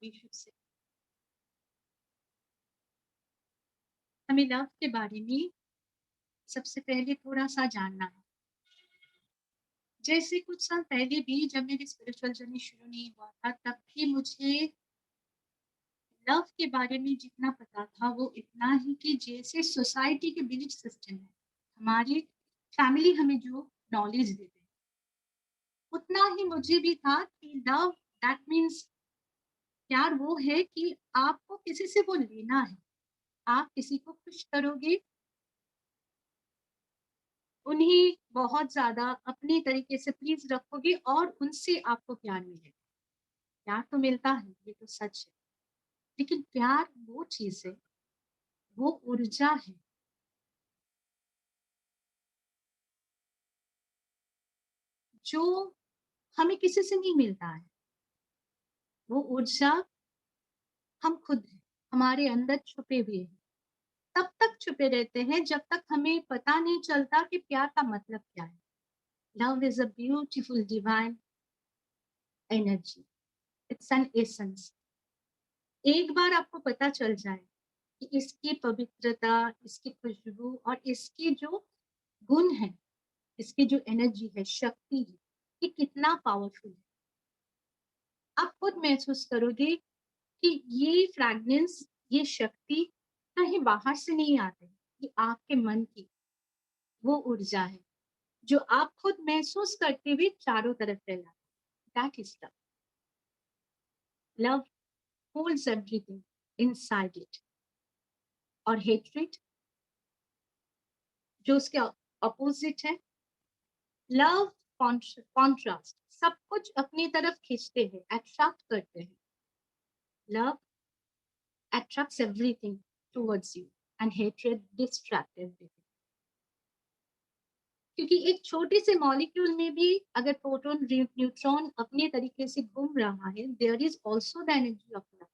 We should say हमें love के बारे में सबसे पहले थोड़ा-सा जानना है। जैसे कुछ साल पहले भी जब मेरी स्पिरिचुअल जर्नी शुरू नहीं हुआ था, तब भी मुझे लव के बारे में जितना पता था, वो इतना ही कि जैसे सोसाइटी के बिलीफ सिस्टम है, हमारी फैमिली हमें जो नॉलेज देते हैं, उतना ही मुझे भी था कि लव दैट मीन्स प्यार वो है कि आपको किसी से वो लेना है। आप किसी को खुश करोगे, उन्हें बहुत ज़्यादा अपने तरीके से प्लीज़ रखोगे और उनसे आपको प्यार मिलेगा। प्यार तो मिलता है, ये तो सच है। लेकिन प्यार वो चीज़ है, वो ऊर्जा है, जो हमें किसी से नहीं मिलता है। वो ऊर्जा हम खुद हैं, हमारे अंदर छुपे हुए हैं। तब तक छुपे रहते हैं जब तक हमें पता नहीं चलता कि प्यार का मतलब क्या है। Love is a beautiful divine energy, it's an essence. एक बार आपको पता चल जाए कि इसकी पवित्रता, इसकी खुशबू और इसकी जो गुण है, इसकी जो एनर्जी है, शक्ति है, ये कितना पावरफुल है। आप खुद महसूस करोगे कि ये फ्रैग्रेंस, ये शक्ति कहीं बाहर से नहीं आते, ये आपके मन की वो ऊर्जा है, जो आप खुद महसूस करते हुए चारों तरफ फैलाते। That is love. Love holds everything inside it. और हेट्रेड जो उसके अपोजिट है, लव कॉन्ट्रास्ट, सब कुछ अपनी तरफ खींचते हैं, अट्रैक्ट करते हैं। Love attracts everything towards you and hatred distracts everything. क्योंकि एक छोटे से मॉलिक्यूल में भी अगर प्रोटॉन न्यूट्रॉन अपने तरीके से घूम रहा है, there is also the energy of love.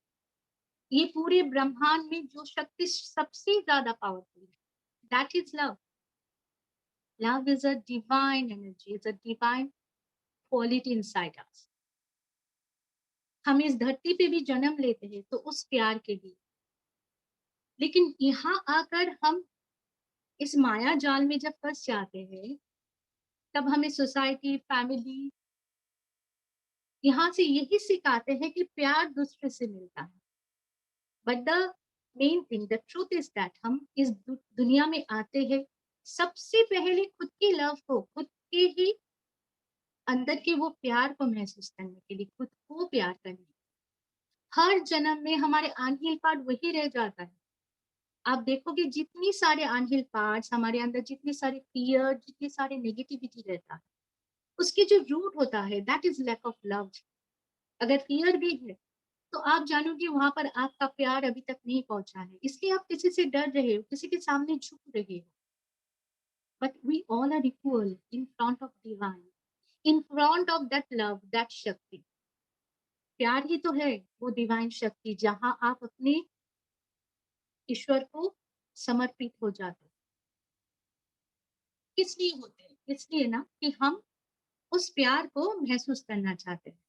ये पूरे ब्रह्मांड में जो शक्ति सबसे ज्यादा पावरफुल है, that is love. Love is a divine energy, is a divine quality inside us. हम इस धरती पे भी जन्म लेते हैं तो उस प्यार के लिए, लेकिन यहाँ आकर हम इस माया जाल में जब फंस जाते हैं, तब हमें सोसाइटी, फैमिली यहाँ से यही सिखाते हैं कि प्यार दूसरे से मिलता है। But the main thing, the truth is that हम इस दुनिया में आते हैं सबसे पहले खुद की लव को, खुद के ही अंदर के वो प्यार को महसूस करने के लिए, खुद को प्यार करने। हर जन्म में हमारे अनहील पार्ट वही रह जाता है। आप देखोगे जितनी सारे अनहील पार्ट्स हमारे अंदर, जितने सारे फियर, जितने सारे नेगेटिविटी रहता है, उसकी जो रूट होता है, that is lack of love. अगर फियर भी है तो आप जानोगे वहां पर आपका प्यार अभी तक नहीं पहुंचा है, इसलिए आप किसी से डर रहे हो, किसी के सामने झुक रहे हो। But we all are equal in front of divine, in front of that love, that shakti. प्यार ही तो है वो डिवाइन शक्ति, जहां आप अपने ईश्वर को समर्पित हो जाते हो। किस लिए होते हैं? इसलिए ना कि हम उस प्यार को महसूस करना चाहते हैं।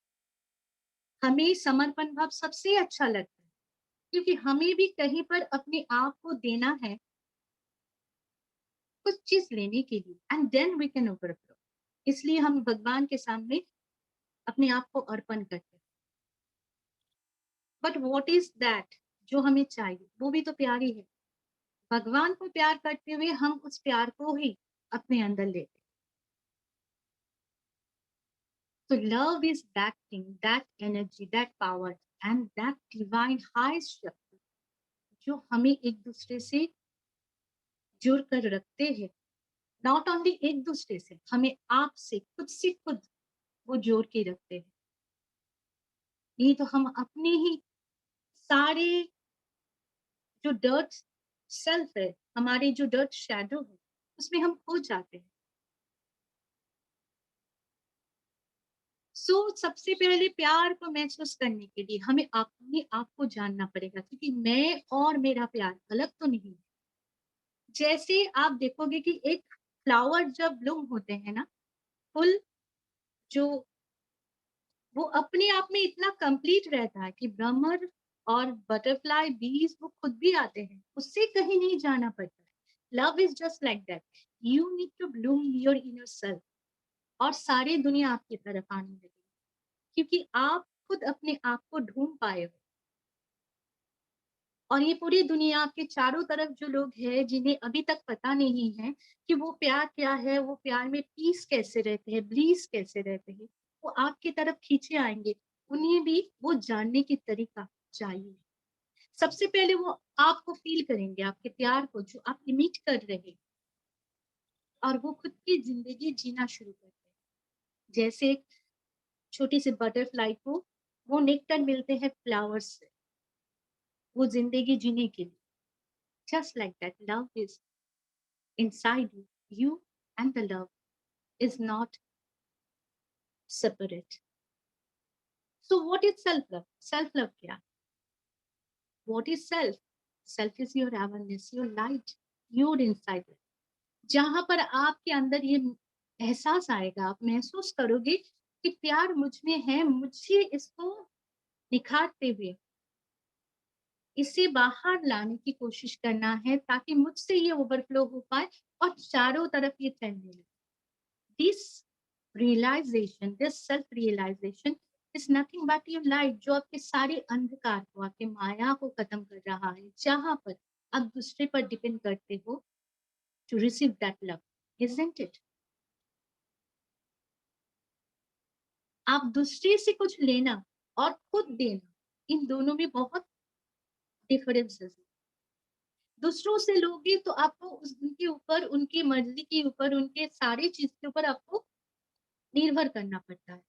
हमें समर्पण भाव सबसे अच्छा लगता है, क्योंकि हमें भी कहीं पर अपने आप को देना है, कुछ चीज लेने के लिए, and then we can overflow. इसलिए हम भगवान के सामने अपने आप को अर्पण करते हैं। बट व्हाट इज दैट जो हमें चाहिए? वो भी तो प्यार ही है। भगवान को प्यार करते हुए हम उस प्यार को ही अपने अंदर लेते हैं। तो love is that thing, that energy, that power and that divine high शक्ति, जो हमें एक दूसरे से जुड़ कर रखते हैं। नॉट ओनली एक दूसरे से, हमें आप से खुद वो जोड़ के रखते हैं। नहीं तो हम अपने ही सारे जो डर्ट सेल्फ है, हमारे जो डर्ट शैडो है, उसमें हम खो जाते हैं। सबसे पहले प्यार को महसूस करने के लिए हमें अपने आप को जानना पड़ेगा, क्योंकि मैं और मेरा प्यार अलग तो नहीं है। जैसे आप देखोगे कि एक फ्लावर जब ब्लूम होते हैं ना, फुल जो वो अपने आप में इतना कंप्लीट रहता है कि भ्रमर और बटरफ्लाई बीज वो खुद भी आते हैं, उससे कहीं नहीं जाना पड़ता है। Love is just like that, you need to bloom your inner self, और सारी दुनिया आपकी तरफ आने लगी, क्योंकि आप खुद अपने आप को ढूंढ पाए हो। और ये पूरी दुनिया के चारों तरफ जो लोग हैं जिन्हें अभी तक पता नहीं है कि वो प्यार क्या है, वो प्यार में पीस कैसे रहते हैं, ब्लीस कैसे रहते हैं, वो आपकी तरफ खींचे आएंगे। उन्हें भी वो जानने की तरीका चाहिए। सबसे पहले वो आपको फील करेंगे, आपके प्यार को जो आप इमिट कर रहे हैं, और वो खुद की जिंदगी जीना शुरू करते हैं। जैसे एक छोटी सी बटरफ्लाई को वो नेक्टर मिलते हैं फ्लावर्स से, वो जिंदगी जीने के लिए। Just like that love is inside you. You and the love is not separate. So, what is self love? Self love kya? What is self? Self is your awareness, your light, your inside. जहां पर आपके अंदर ये एहसास आएगा, आप महसूस करोगे कि प्यार मुझ में है, मुझे इसको निखारते हुए इसे बाहर लाने की कोशिश करना है, ताकि मुझसे ये ओवरफ्लो हो पाए और चारों तरफ ये फैलने लगे। This realization, this self-realization is nothing but your light, जो आपके सारे अंधकार को, आपके माया को खत्म कर रहा है, जहां पर आप दूसरे पर डिपेंड करते हो to receive that love, isn't it? आप दूसरे से कुछ लेना और खुद देना, इन दोनों में बहुत डिफरेंसेस है। दूसरों से लोगे तो आपको उनके ऊपर, उनकी मर्जी के ऊपर, उनके सारी चीज के ऊपर आपको निर्भर करना पड़ता है।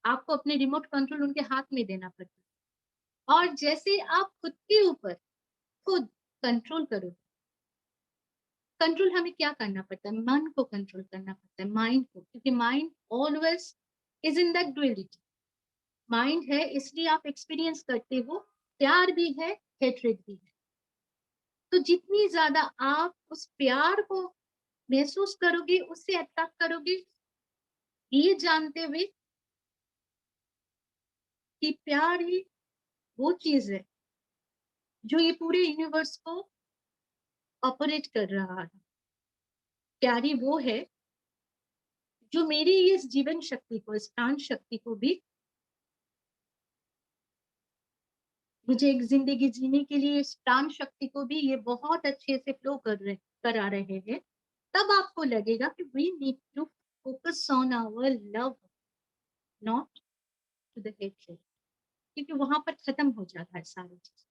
आपको अपने रिमोट कंट्रोल उनके हाथ में देना पड़ता है। और जैसे आप खुद के ऊपर खुद कंट्रोल करो, कंट्रोल हमें क्या करना पड़ता है? मन को कंट्रोल करना पड़ता है, माइंड को, क्योंकि mind always is in that duality. Mind है इसलिए आप एक्सपीरियंस करते हो, प्यार भी है, हेट्रेड भी है। तो जितनी ज्यादा आप उस प्यार को महसूस करोगे, उससे अट्रैक्ट करोगे, ये जानते हुए कि प्यार ही वो चीज है जो ये पूरे यूनिवर्स को ऑपरेट कर रहा है। प्यारी वो है जो मेरी इस जीवन शक्ति को, इस प्राण शक्ति को भी, मुझे एक जिंदगी जीने के लिए इस प्राण शक्ति को भी ये बहुत अच्छे से फ्लो करा रहे हैं। तब आपको लगेगा कि we need to focus on our love, not to the hatred, क्योंकि वहां पर खत्म हो जाता है सारी चीज।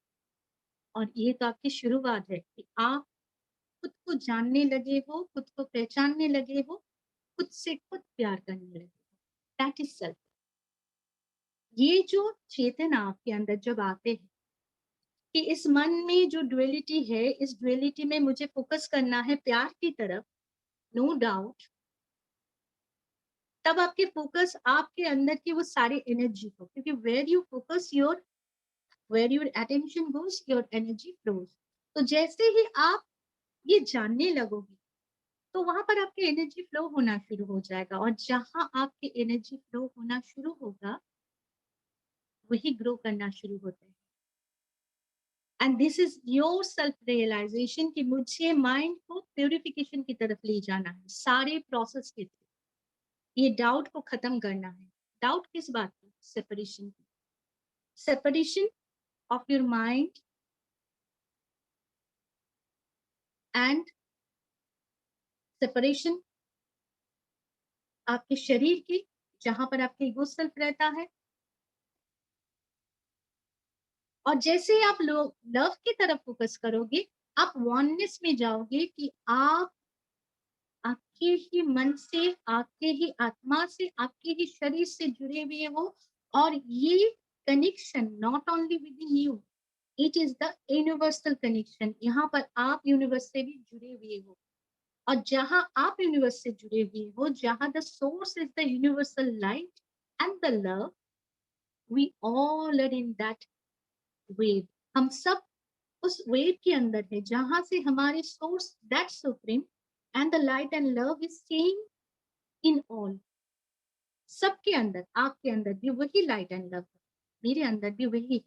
और ये तो आपकी शुरुआत है कि आप खुद को जानने लगे हो, खुद को पहचानने लगे हो, खुद से खुद प्यार करने लगे हो। That is self. ये जो चेतना आपके अंदर जब आते हैं कि इस मन में जो डुअलिटी है, इस डुअलिटी में मुझे फोकस करना है प्यार की तरफ, नो डाउट, तब आपके फोकस, आपके अंदर की वो सारी एनर्जी को, क्योंकि where you focus your, where your attention goes, your energy flows. तो जैसे ही आप ये जानने लगोगे, तो वहां पर आपके एनर्जी फ्लो होना शुरू हो जाएगा, और जहां आपके एनर्जी फ्लो होना शुरू होगा, वही ग्रो करना शुरू होता है। And this is your self realisation कि मुझे माइंड को प्योरिफिकेशन की तरफ ले जाना है, सारे प्रोसेस के थ्रू ये डाउट को खत्म करना है। डाउट किस बात की? सेपरेशन की। Separation of your mind and separation आपके शरीर की, जहां पर आपके ईगो सेल्फ रहता है। और जैसे ही आप लोग लव की तरफ फोकस करोगे, आप वननेस में जाओगे कि आप आपके ही मन से, आपके ही आत्मा से, आपके ही शरीर से जुड़े हुए हो। और ये connection not only with in you, it is the universal connection. यहाँ पर आप यूनिवर्स से भी जुड़े हुए हो, और जहां आप यूनिवर्स से जुड़े हुए हो, जहां the source is the universal light and the love, we all are in that wave. हम सब उस वेव के अंदर है, जहां से हमारे source, that supreme and the light and love is seeing in all, सबके अंदर, आपके अंदर भी वही लाइट एंड लव है, मेरे अंदर भी वही है।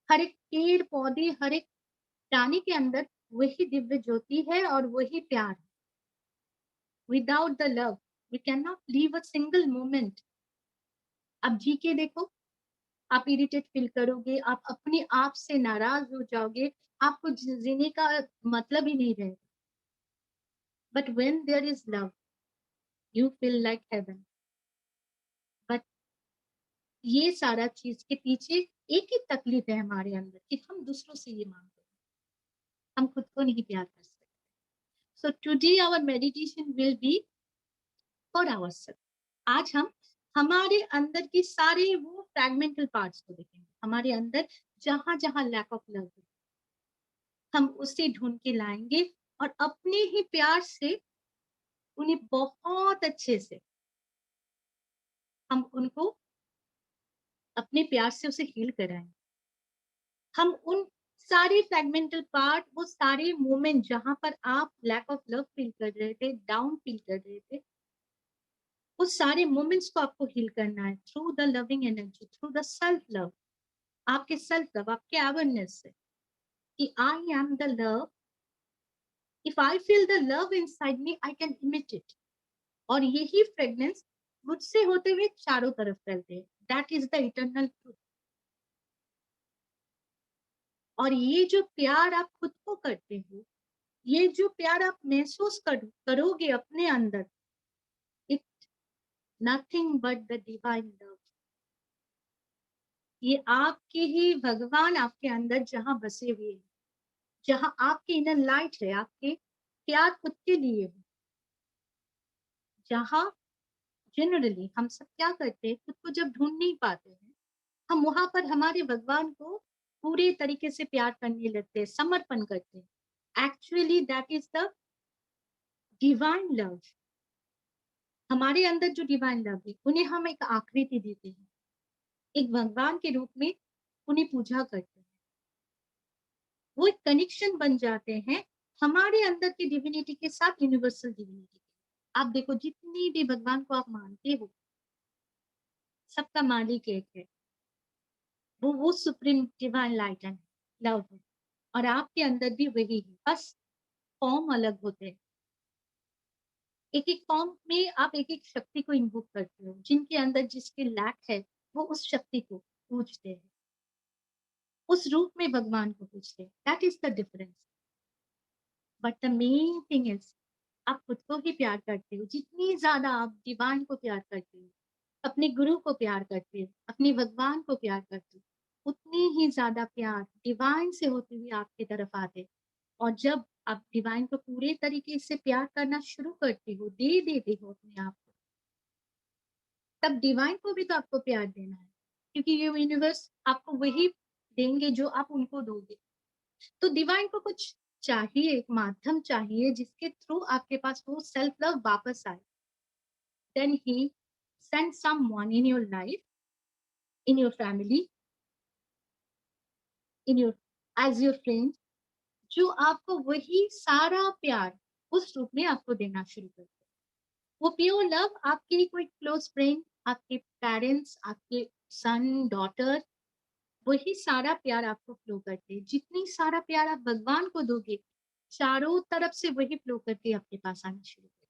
हर एक पेड़ पौधे, हर एक प्राणी के अंदर वही दिव्य ज्योति है और वही प्यार है। Without the love we can not live a single moment. आप जी के देखो, आप इरिटेट फील करोगे, आप अपने आप से नाराज हो जाओगे, आपको जीने का मतलब ही नहीं रहेगा। But when there is love you feel like heaven. But ये सारा चीज के पीछे एक ही तकलीफ है हमारे अंदर कि हम दूसरों से ये मांगते हैं, हम खुद को नहीं प्यार कर सकते। So today our meditation will be for ourself. आज हम हमारे अंदर की सारे वो फ्रैगमेंटल पार्ट्स को देखेंगे, हमारे अंदर जहां जहां लैक ऑफ लव है, हम उसे ढूंढ के लाएंगे और अपने ही प्यार से उन्हें बहुत अच्छे से हम उनको अपने प्यार से उसे हील कराएंगे। हम उन सारे फ्रैगमेंटल पार्ट, वो सारे मोमेंट जहां पर आप लैक ऑफ लव फील कर रहे थे, डाउन फील कर रहे थे, उस सारे मोमेंट्स को आपको हील करना है through the loving energy, through the self love. आपके सेल्फ लव, आपके अवेयरनेस से कि I am the love, if I feel the love inside me I can emit it. और यही फ्रेगनेंस मुझसे होते हुए चारों तरफ फैलते हैं। That is the eternal truth. और ये जो प्यार आप खुद को करते हो, ये जो प्यार आप महसूस करोगे अपने अंदर, it nothing but the divine love. ये आपके ही भगवान आपके अंदर जहां बसे हुए हैं, जहां आपके इनर लाइट है, आपके प्यार खुद के लिए है, जहां जनरली हम सब क्या करते हैं, खुद को जब ढूंढ नहीं पाते हैं, हम वहां पर हमारे भगवान को पूरे तरीके से प्यार करने लगते हैं, समर्पण करते हैं। Actually that is the divine love. हमारे अंदर जो डिवाइन लव है, उन्हें हम एक आकृति देते हैं, एक भगवान के रूप में उन्हें पूजा करते हैं। वो एक कनेक्शन बन जाते हैं हमारे अंदर की डिविनिटी के साथ, यूनिवर्सल डिविनिटी। आप देखो, जितनी भी भगवान को आप मानते हो, सबका मालिक एक है, वो supreme divine light and love है। और आपके अंदर भी वही है, बस फॉर्म अलग होते हैं। एक एक फॉर्म में आप एक एक शक्ति को इन्वोक करते हो, जिनके अंदर जिसके लैक है, वो उस शक्ति को पूजते हैं, उस रूप में भगवान को पूजते हैं। That is the difference. But the main thing is, आप खुद को ही प्यार करते हो। जितनी ज्यादा आप डिवाइन को प्यार करते हो, अपने गुरु को प्यार करते हो, अपने भगवान को प्यार करते हो, उतनी ही ज्यादा प्यार डिवाइन से होते हुए आपकी तरफ आते। और जब आप डिवाइन को पूरे तरीके से प्यार करना शुरू करते हो, दे देते हो अपने आप को, तब डिवाइन को भी तो आपको प्यार देना है, क्योंकि ये यूनिवर्स आपको वही देंगे जो आप उनको दोगे। तो डिवाइन को कुछ चाहिए, एक माध्यम चाहिए जिसके थ्रू आपके पास वो सेल्फ लव वापस आए। Then he send someone in your life, in your family, in your as your friend, जो आपको वही सारा प्यार उस रूप में आपको देना शुरू कर दे। वो प्योर लव आपके कोई क्लोज फ्रेंड, आपके पेरेंट्स, आपके सन डॉटर, वही सारा प्यार आपको फ्लो करते हैं। जितनी सारा प्यार आप भगवान को दोगे, चारों तरफ से वही फ्लो करके आपके पास आना शुरू कर।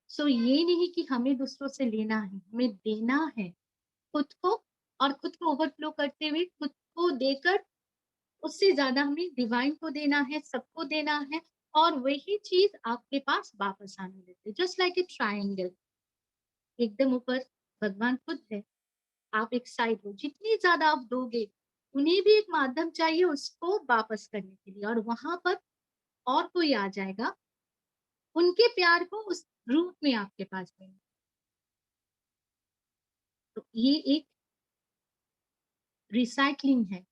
सो ये नहीं कि हमें दूसरों से लेना है, हमें देना है खुद को। और खुद को ओवरफ्लो करते हुए, खुद को देकर उससे ज्यादा हमें डिवाइन को देना है, सबको देना है। और वही चीज आपके पास वापस आने लगती है, जस्ट लाइक ए ट्राइंगल। एकदम ऊपर भगवान खुद है, आप एक साइड हो। जितनी ज्यादा आप दोगे, उन्हें भी एक माध्यम चाहिए उसको वापस करने के लिए, और वहां पर और कोई आ जाएगा उनके प्यार को उस रूप में आपके पास देने। तो ये एक रिसाइकलिंग है।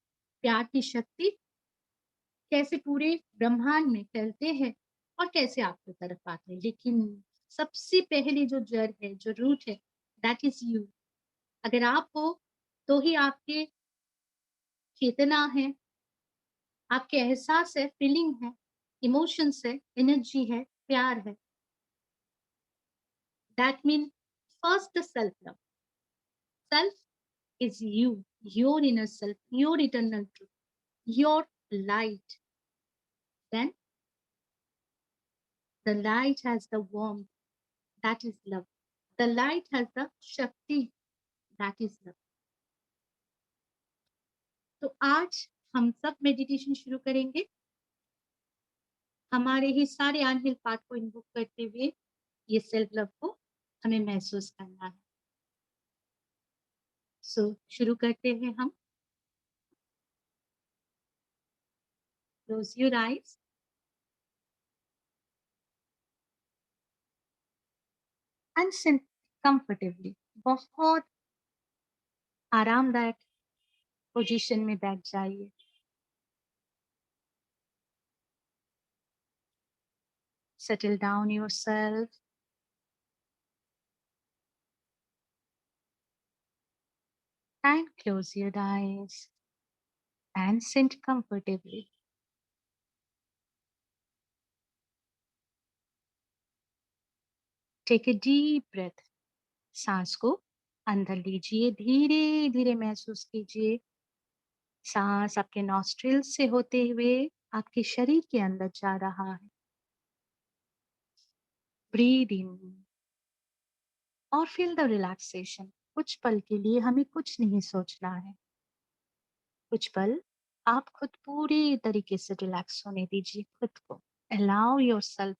प्यार की शक्ति कैसे पूरे ब्रह्मांड में फैलते हैं और कैसे आपकी तरफ आते हैं। लेकिन सबसे पहले जो जड़ है, जो रूट है, दैट इज यू। अगर आप हो तो ही आपके चेतना है, आपके एहसास है, फीलिंग है, इमोशंस है, एनर्जी है, प्यार है। That mean First, the self-love. Self is you, your inner self, your eternal truth, your light. Then the light has the warmth, that is love. The light has the Shakti, that is love. तो आज हम सब meditation शुरू करेंगे हमारे ही सारे अनहिल part को invoke करते हुए ये सेल्फ लव को हमें महसूस करना है सो शुरू करते हैं हम close your eyes and sit comfortably बहुत आरामदायक पोजीशन में बैठ जाइए settle down yourself and close your eyes and sit comfortably. Take a deep breath. सांस को अंदर लीजिए धीरे धीरे महसूस कीजिए सांस आपके नॉस्ट्रिल से होते हुए आपके शरीर के अंदर जा रहा है ब्रीद इन और फील द रिलैक्सेशन कुछ पल के लिए हमें कुछ नहीं सोचना है कुछ पल आप खुद पूरी तरीके से रिलैक्स होने दीजिए खुद को allow yourself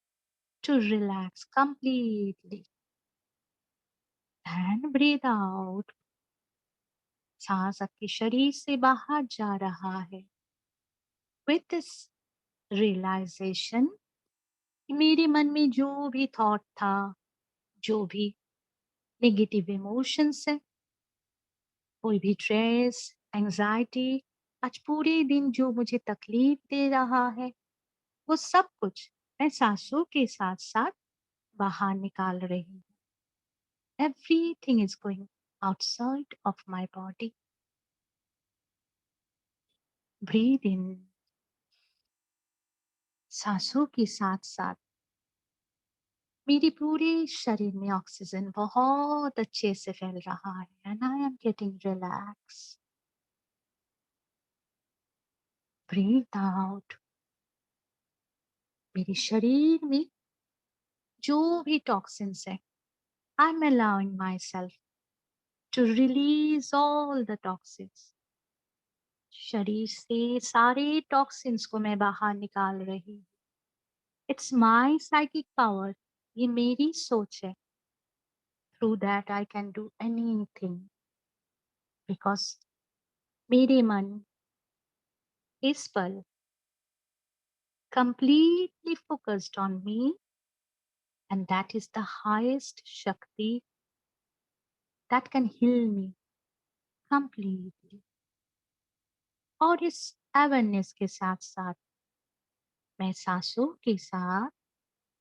to relax completely and breathe out सांस आपके शरीर से बाहर जा रहा है with this realization मेरे मन में जो भी थॉट था जो भी नेगेटिव इमोशंस है कोई भी स्ट्रेस एंजाइटी आज पूरे दिन जो मुझे तकलीफ दे रहा है वो सब कुछ मैं सांसों के साथ साथ बाहर निकाल रही हूँ everything is going outside of my body breathe in सांसों के साथ साथ मेरे पूरे शरीर में ऑक्सीजन बहुत अच्छे से फैल रहा है and I am getting relax breathe out मेरे शरीर में जो भी टॉक्सिन्स है I am allowing my self to release all the toxins शरीर से सारे टॉक्सिन्स को मैं बाहर निकाल रही हूँ इट्स माई साइकिक पावर ये मेरी सोच है through that I can do anything because मेरे मन इस पल completely focused on me and that is the highest shakti that can heal me completely और इस अवेयरनेस के साथ साथ मैं सांसों के साथ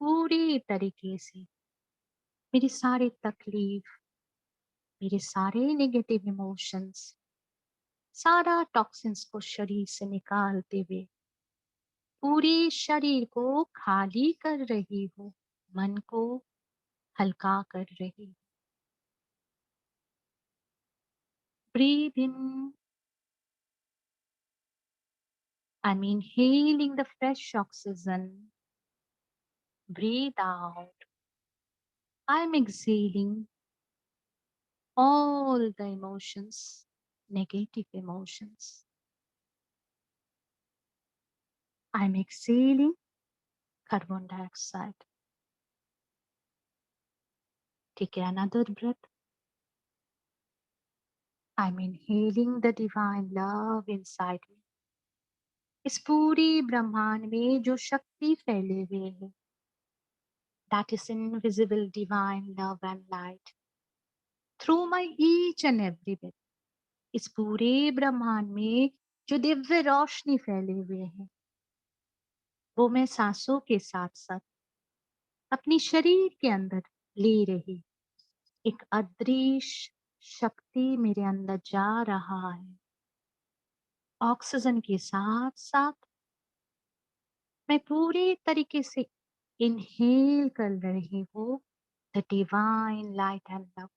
पूरी तरीके से मेरी सारी तकलीफ मेरे सारे नेगेटिव इमोशंस सारा टॉक्सिन्स को शरीर से निकालते हुए पूरे शरीर को खाली कर रही हूँ मन को हल्का कर रही हूँ breathe in I'm inhaling the fresh oxygen. Breathe out. I'm exhaling all the emotions, negative emotions. I'm exhaling carbon dioxide. Take another breath. I'm inhaling the divine love inside me. इस पूरी ब्रह्मांड में जो शक्ति फैले हुए है that is invisible divine love and light through my each and every breath. इस पूरे ब्रह्मांड में जो दिव्य रोशनी फैले हुए हैं वो मैं सांसों के साथ साथ अपनी शरीर के अंदर ले रही एक अदृश्य शक्ति मेरे अंदर जा रहा है ऑक्सीजन के साथ साथ मैं पूरे तरीके से इनहेल कर रही हूँ the divine light and love.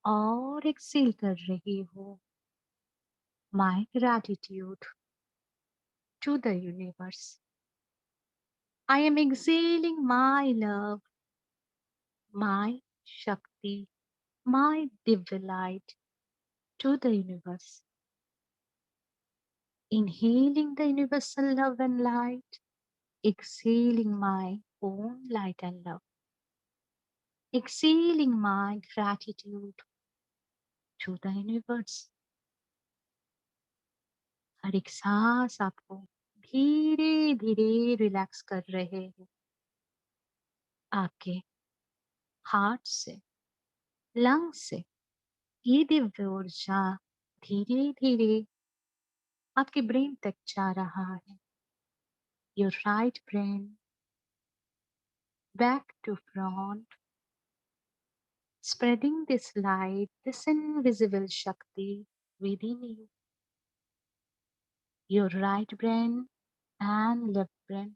और एक्सेल कर रही हो, my gratitude to the universe. I am exhaling my love, my Shakti, my divine light to the universe. Inhaling the universal love and light, exhaling my own light and love, exhaling my gratitude to the universe. हर एक सांस आपको धीरे धीरे relax कर रहे हैं, आपके heart से, लंग्स से ये दिव्य ऊर्जा धीरे धीरे आपके ब्रेन तक जा रहा है. Your right brain back to front, spreading this light, this invisible Shakti within you. Your right brain and left brain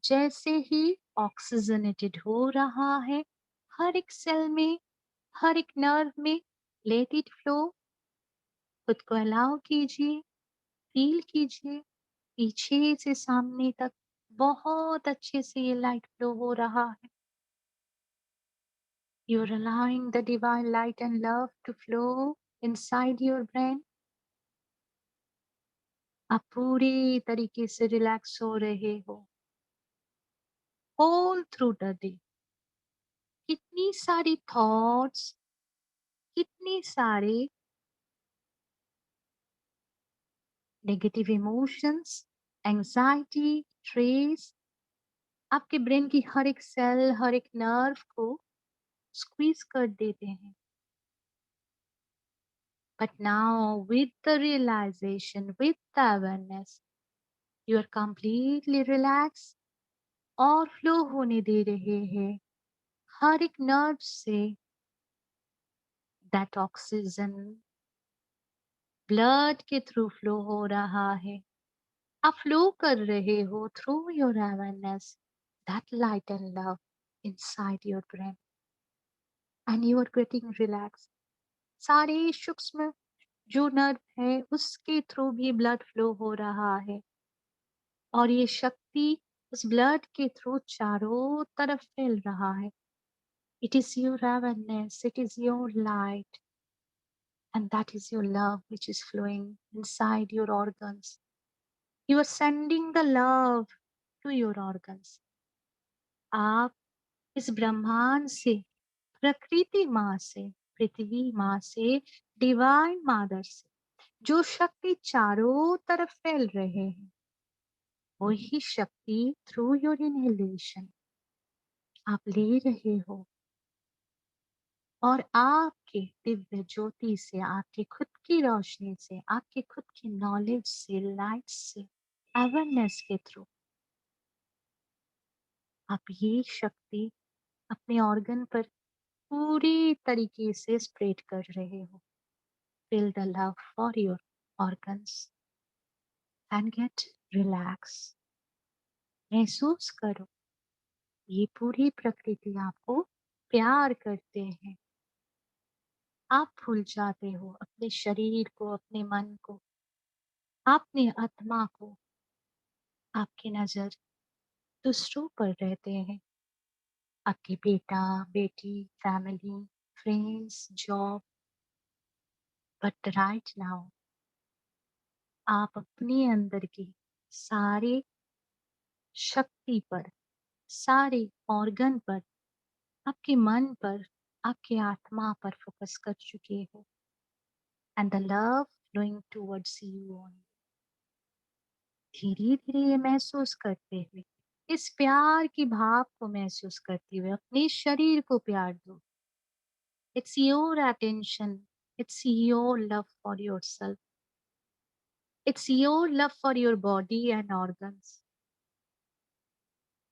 जैसे ही ऑक्सीजनेटेड हो रहा है हर एक सेल में, हर एक नर्व में, लेट इट फ्लो. खुद को अलाउ कीजिए, फील कीजिए, पीछे से सामने तक बहुत अच्छे से ये लाइट फ्लो हो रहा है. You are allowing the divine light and love to flow inside your brain. आप पूरी तरीके से रिलैक्स हो रहे हो होल थ्रू द डे. कितनी सारी थॉट्स, कितनी सारे नेगेटिव इमोशंस, एंजाइटी, स्ट्रेस आपके ब्रेन की हर एक सेल, हर एक नर्व को स्क्वीज कर देते हैं. But now, with the realization, with the awareness, you are completely relaxed और फ्लो होने दे रहे हैं हर एक नर्व से that oxygen ब्लड के थ्रू फ्लो हो रहा है. आप फ्लो कर रहे हो through your awareness that light and love inside your brain and you are getting relaxed. सारे सूक्ष्म जो नर्व है उसके थ्रू भी ब्लड फ्लो हो रहा है और ये शक्ति उस ब्लड के थ्रू चारों तरफ फैल रहा है. It is your awareness, it is your light and that is your love which is flowing inside your organs. You are sending the love to your organs. आप इस ब्रह्मांड से, प्रकृति माँ से, पृथ्वी माँ से, डिवाइन मदर से जो शक्ति चारों तरफ फैल रहे हैं वही शक्ति थ्रू योर इनहेलेशन आप ले रहे हो और आपके दिव्य ज्योति से, आपके खुद की रोशनी से, आपके खुद की नॉलेज से, लाइट से, अवेयरनेस के थ्रू आप ये शक्ति अपने ऑर्गन पर पूरी तरीके से स्प्रेड कर रहे हो. Feel the love for your organs and get relax. महसूस करो ये पूरी प्रकृति आपको प्यार करते हैं. आप भूल जाते हो अपने शरीर को, अपने मन को, अपने आत्मा को. आपकी नजर दूसरों पर रहते हैं, आपके बेटा, बेटी, family, friends, job. But right now आप अपने अंदर की सारी शक्ति पर, सारे ऑर्गन पर, आपके मन पर, आपके आत्मा पर फोकस कर चुके हो and the love flowing towards you only. धीरे धीरे ये महसूस करते हुए, इस प्यार की भाव को महसूस करते हुए अपने शरीर को प्यार दो. It's your attention, it's your love for your self, it's your love for your body and organs.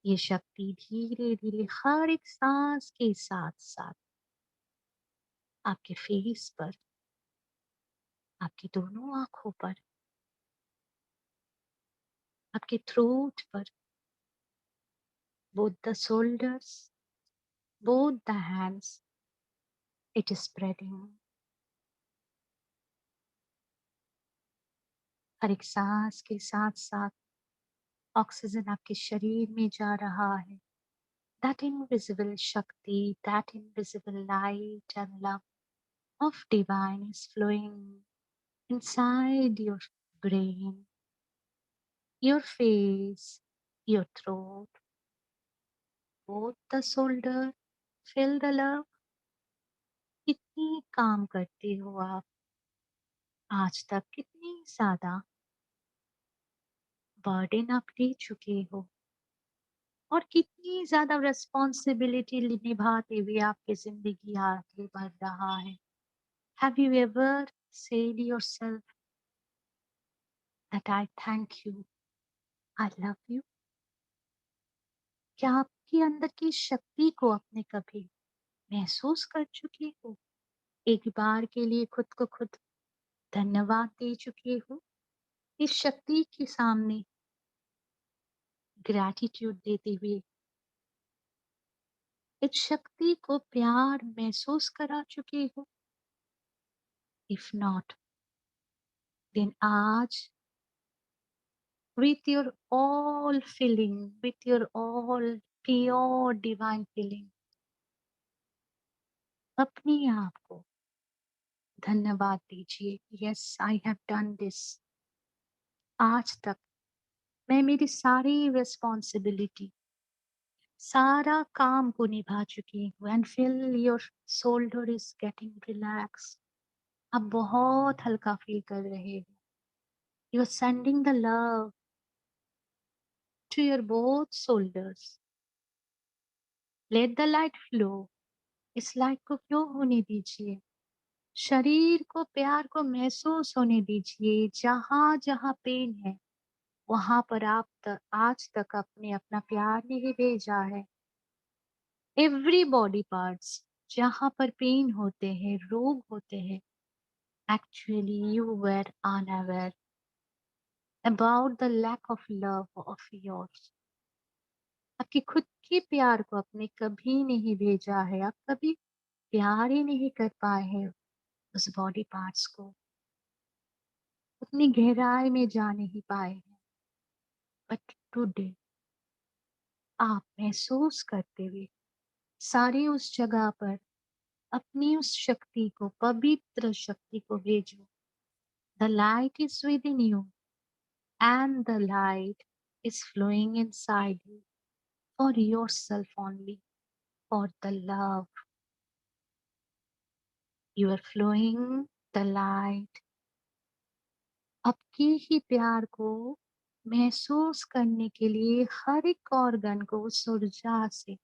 ये शक्ति धीरे धीरे हर एक सांस के साथ साथ आपके फेस पर, आपकी दोनों आंखों पर, आपके थ्रोट पर, both the shoulders, both the hands. It is spreading. हर एक सांस के साथ साथ ऑक्सीजन आपके शरीर में जा रहा है. That invisible Shakti, that invisible light and love of divine is flowing inside your brain, your face, your throat, both the shoulder. Feel the love. कितनी काम करते हो आप आज तक, कितनी ज्यादा बर्डन आप ले चुके हो और कितनी ज्यादा रिस्पॉन्सिबिलिटी निभाते हुए आपकी जिंदगी आगे बढ़ रहा है. Have you ever said yourself that I thank you, I love you? क्या आपके अंदर की शक्ति को आपने कभी महसूस कर चुके हो? एक बार के लिए खुद को खुद धन्यवाद दे चुके हो? इस शक्ति के सामने ग्रैटिट्यूड देते हुए इस शक्ति को प्यार महसूस करा चुके हो? इफ नॉट, देन आज with your all feeling, with your all pure divine feeling, अपने आप को धन्यवाद दीजिए. Yes, I have done this. आज तक मैं मेरी सारी रिस्पॉन्सिबिलिटी, सारा काम को निभा चुकी हूँ. And feel your shoulder is getting relax. आप बहुत हल्का फील कर रहे हो. You are sending the love to your both shoulders. Let the light flow. इस लाइट को फ्लो होने दीजिए. शरीर को, प्यार को महसूस होने दीजिए. जहां जहां पेन है वहां पर आज तक आपने अपना प्यार नहीं भेजा है. एवरी बॉडी पार्ट्स जहां पर पेन होते हैं, रोग होते हैं, actually you were unaware about the lack of love of yours. आपके खुद के प्यार को आपने कभी नहीं भेजा है. आप कभी प्यार ही नहीं कर पाए हैं उस बॉडी पार्ट्स को. उतनी गहराई में जा नहीं पाए हैं. बट टुडे आप महसूस करते हुए सारी उस जगह पर अपनी उस शक्ति को, पवित्र शक्ति को भेजो. The light is within you and the light is flowing inside you for yourself only, for the love. You are flowing the light. आपके ही प्यार को महसूस करने के लिए हर एक ऑर्गन को उस ऊर्जा से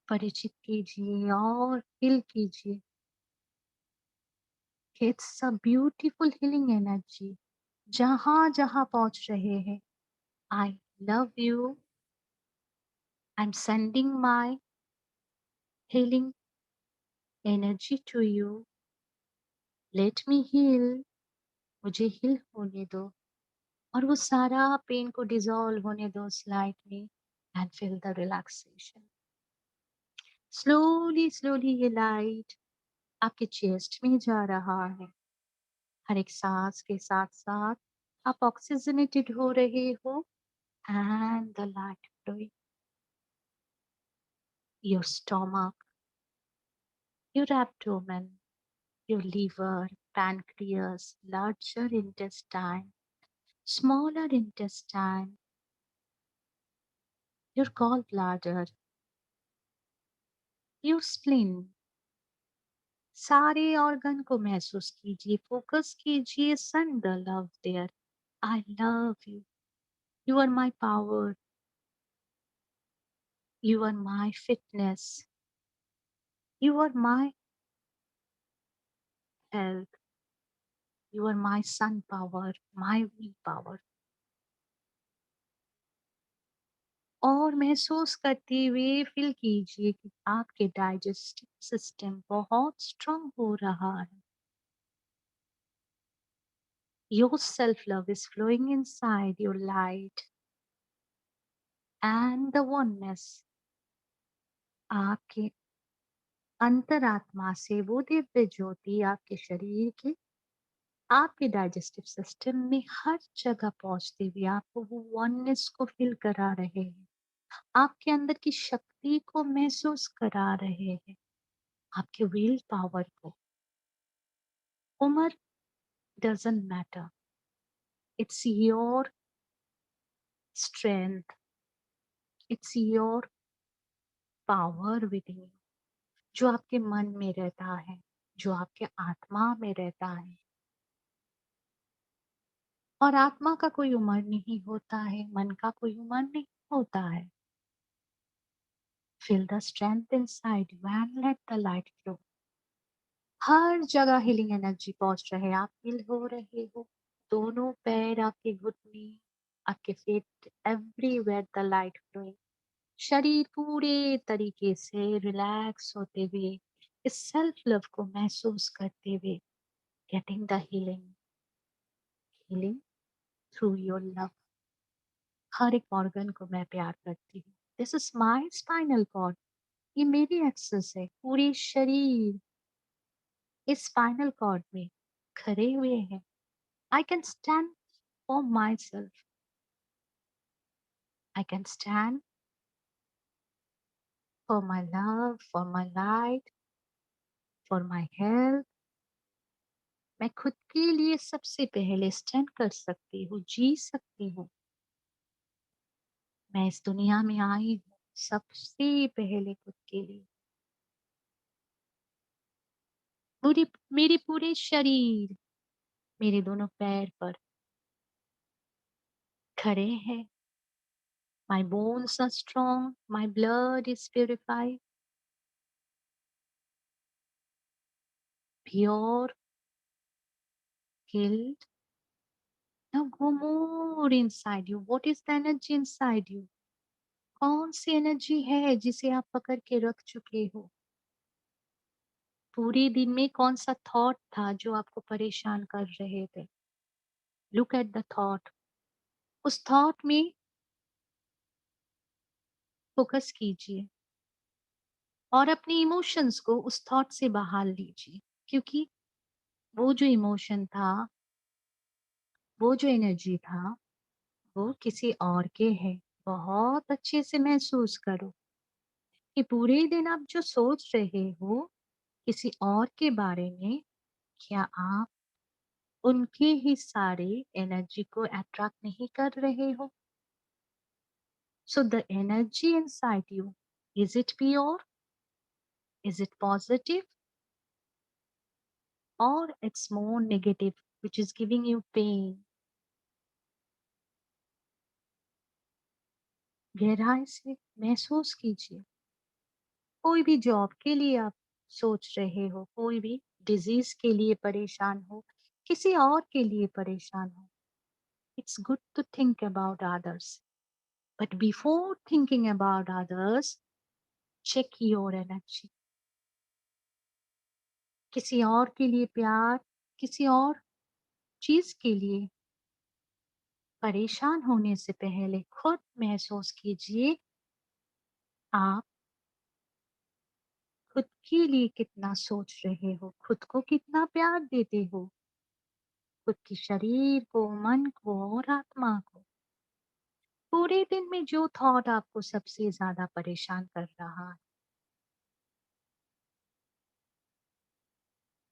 परिचित कीजिए और फील कीजिए. It's a beautiful healing energy. जहां जहां पहुंच रहे हैं, I love you. I am sending my healing energy to you. Let me heal. मुझे हील होने दो और वो सारा पेन को डिजॉल्व होने दो उस लाइट में. And feel the relaxation. Slowly slowly ये लाइट आपके चेस्ट में जा रहा है. हर एक सांस के साथ साथ आप ऑक्सीजनेटेड हो रहे हो. And the light flowing your stomach, your abdomen, your liver, pancreas, larger intestine, smaller intestine, your gallbladder, your spleen. सारे ऑर्गन को महसूस कीजिए. फोकस कीजिए. send the love there. I love you. You are my power. You are my fitness. You are my health. You are my sun power, my will power. और महसूस करते हुए feel कीजिए कि आपके डाइजेस्टिव सिस्टम बहुत strong हो रहा है. Your self love is flowing inside your light and the oneness आपके अंतरात्मा से, वो दिव्य ज्योति आपके शरीर के, आपके डाइजेस्टिव सिस्टम में हर जगह पहुंचते हुए आपको वो वननेस को फील करा रहे हैं, आपके अंदर की शक्ति को महसूस करा रहे हैं, आपके विल पावर को। उम्र doesn't matter, it's your strength, it's your power with in, जो आपके मन में रहता है, जो आपके आत्मा में रहता है। और आत्मा का कोई उम्र नहीं होता है, मन का कोई उम्र नहीं होता है। Feel the strength inside you and let the light flow. हर जगह हीलिंग एनर्जी पहुंच रहे, आप फील हो रहे हो। दोनों पैर, आपके घुटने, आपके feet, everywhere the light flowing. शरीर पूरे तरीके से रिलैक्स होते हुए, इस सेल्फ लव को महसूस करते हुए, getting the healing, healing through your love. हर एक ऑर्गन को मैं प्यार करती हूँ। This is my spinal cord, ये मेरी एक्सेस है। पूरे शरीर इस स्पाइनल कॉर्ड में खड़े हुए हैं। I can stand for my self, I can stand for my love, for my light, for my health. मैं खुद के लिए सबसे पहले स्टैंड कर सकती हूँ, जी सकती हूँ। मैं इस दुनिया में आई हूँ सबसे पहले खुद के लिए। पूरी, मेरे पूरे शरीर मेरे दोनों पैर पर खड़े हैं। My bones are strong, my blood is purified, pure, healed. Now go more inside you. What is the energy inside you? कौन सी एनर्जी है जिसे आप पकड़ के रख चुके हो? पूरे दिन में कौन सा थॉट था जो आपको परेशान कर रहे थे? लुक एट द थॉट, उस थॉट में फोकस कीजिए और अपने इमोशंस को उस थॉट से बाहर लीजिए, क्योंकि वो जो इमोशन था, वो जो एनर्जी था, वो किसी और के है। बहुत अच्छे से महसूस करो कि पूरे दिन आप जो सोच रहे हो किसी और के बारे में, क्या आप उनके ही सारे एनर्जी को अट्रैक्ट नहीं कर रहे हो? So the energy inside you, is it pure, is it positive, और it's more negative which is giving you pain? गहराई से महसूस कीजिए। कोई भी जॉब के लिए आप सोच रहे हो, कोई भी डिजीज के लिए परेशान हो, किसी और के लिए परेशान हो, it's good to think about others, but before thinking about others, check your energy. किसी और के लिए प्यार, किसी और चीज के लिए परेशान होने से पहले खुद महसूस कीजिए, आप खुद के लिए कितना सोच रहे हो, खुद को कितना प्यार देते हो, खुद के शरीर को, मन को और आत्मा को। पूरे दिन में जो थॉट आपको सबसे ज्यादा परेशान कर रहा है,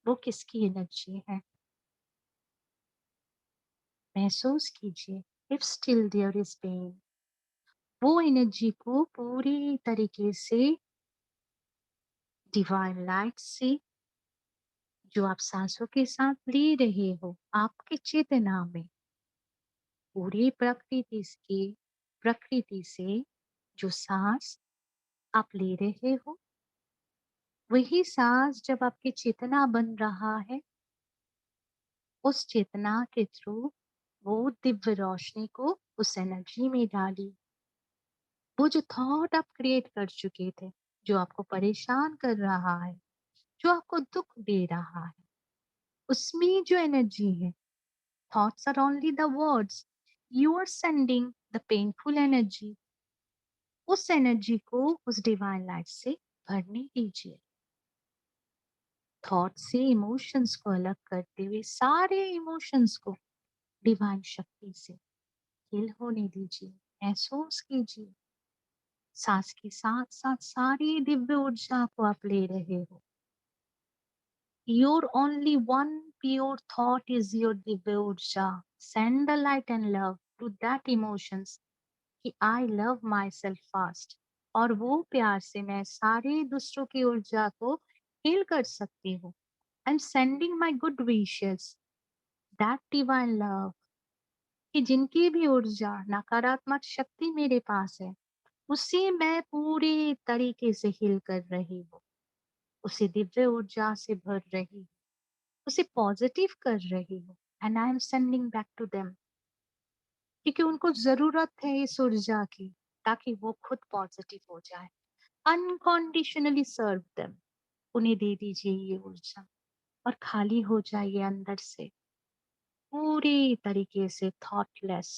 वो किसकी एनर्जी है? महसूस कीजिए। If still there is pain, वो एनर्जी को पूरी तरीके से डिवाइन लाइट से, जो आप सांसों के साथ ले रहे हो आपके चेतना में, पूरी प्रकृति से जो सांस आप ले रहे हो, वही सांस जब आपकी चेतना बन रहा है, उस चेतना के थ्रू वो दिव्य रोशनी को उस एनर्जी में डाली। वो जो थॉट आप क्रिएट कर चुके थे, जो आपको परेशान कर रहा है, जो आपको दुख दे रहा है, उसमें जो एनर्जी है, thoughts are only the words, you are sending the painful energy, उस एनर्जी को उस डिवाइन लाइट से भरने दीजिए। थॉट से इमोशंस को अलग करते हुए सारे इमोशंस को डिवाइन शक्ति से हील होने दीजिए। महसूस कीजिए सांस के साथ साथ सारी दिव्य ऊर्जा को आप ले रहे हो। Your only one pure thought is your दिव्य ऊर्जा। Send the light and love to that emotions कि I love my self first, और वो प्यार से मैं सारे दूसरों की ऊर्जा को हील कर सकती हूँ। आई am sending my good wishes, that divine love, कि जिनकी भी ऊर्जा नकारात्मक शक्ति मेरे पास है उसे मैं पूरी तरीके से हील कर रही हूँ, उसे दिव्य ऊर्जा से भर रही हूँ, उसे पॉजिटिव कर रही हूँ। And I am sending back to them, क्योंकि उनको जरूरत है इस ऊर्जा की ताकि वो खुद पॉजिटिव हो जाए। अनकंडीशनली सर्व देम, उन्हें दे दीजिए ये ऊर्जा और खाली हो जाइए अंदर से पूरी तरीके से थॉटलेस।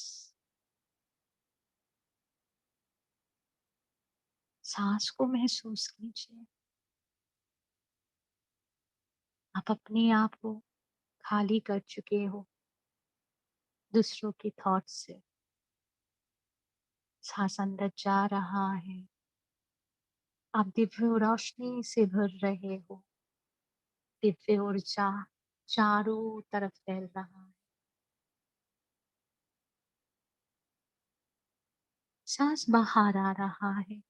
सांस को महसूस कीजिए। आप अपने आप को खाली कर चुके हो दूसरों की थॉट से। सांस अंदर जा रहा है, आप दिव्य रोशनी से भर रहे हो। दिव्य ऊर्जा चारों तरफ फैल रहा है। सांस बाहर आ रहा है,